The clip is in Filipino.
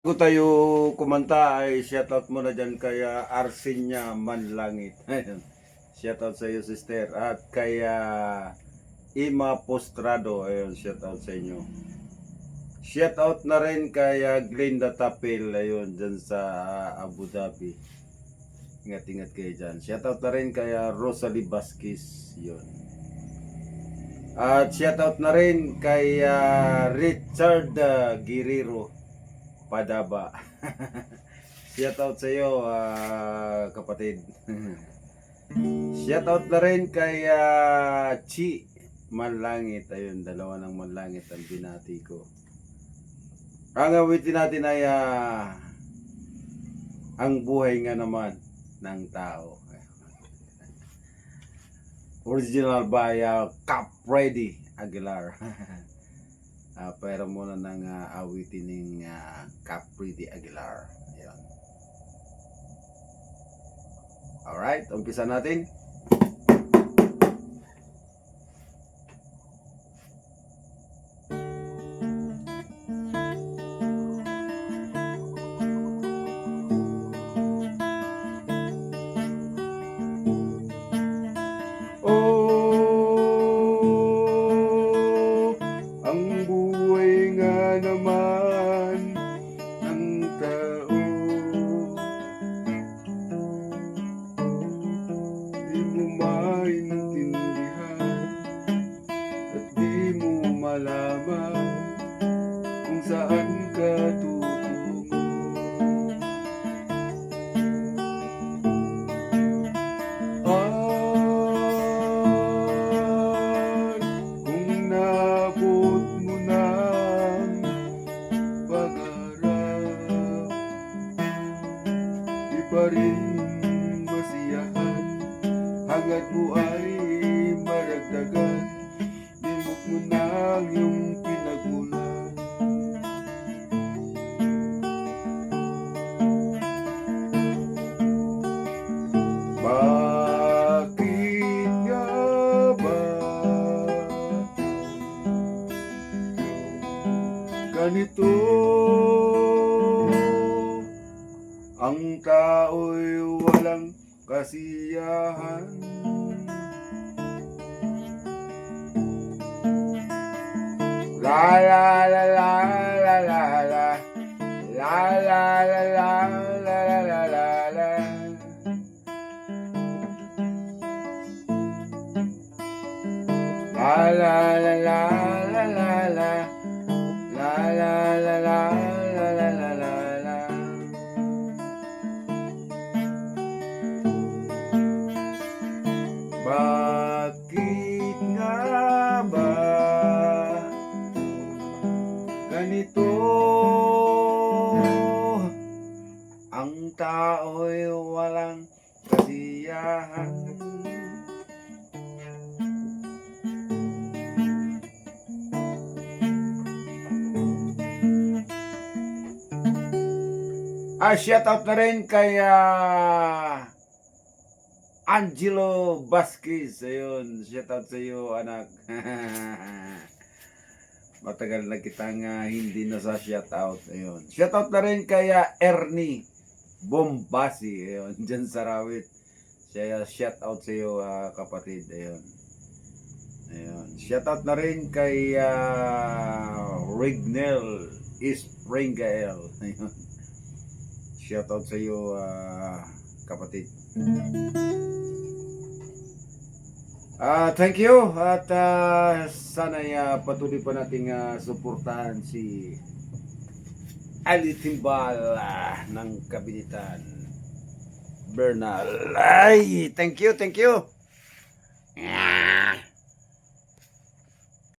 Bago tayo kumanta ay shoutout muna dyan kay Arsinya Manlangit. Ayun. Shoutout sa iyo sister. At kay Ima Postrado. Ayun, shoutout sa inyo. Shoutout na rin kay Glenda Tapil. Ayun, dyan sa Abu Dhabi. Ingat-ingat kayo dyan. Shoutout na rin kay Rosalie Vasquez. Yun. At shoutout na rin kay Richard Guerrero Padaba. Shoutout sa iyo, kapatid. Shoutout na rin kay Chi Manlangit. Ayun, dalawa ng Manlangit ang binati ko. Ang awitin natin ay ang buhay nga naman ng tao. Original by Cap Freddy Aguilar. Pero muna ng awitin ng Cap Freddy Aguilar. Ayan. Alright, umpisa natin. Oh, ang buhay nga naman ng tao, di mo maintindihan at di mo malaman kung saan ka tutungo. Kung naabot mo ng pag-arap, di pa rin masiyahan hanggat mo ay maragdagan. Limot mo na ang iyong pinagmulan. Bakit nga ba ganito? Ang tao'y walang kasiyahan. La la la la la la la la la la la la la la la. La la la la la la la la la la la la la la la. Bakit nga ba ganito? Ang tao'y walang kasiyahan. Shoutout na rin kay Angelo Vasquez. Ayun, shoutout sa iyo, anak. Matagal na kitang hindi na sa shoutout. Ayun. Shoutout na rin kay Ernie Bombasi. Ayun, dyan sa Rawit. Shoutout sa iyo, kapatid. Ayun. Ayun. Shoutout na rin kay Rignel Springael. Ayun. Shoutout sa iyo, kapatid. Thank you at sana'y patuloy pa nating suportahan si Ali Timbal ng Kabinitan Bernal. Ay, thank you, thank you.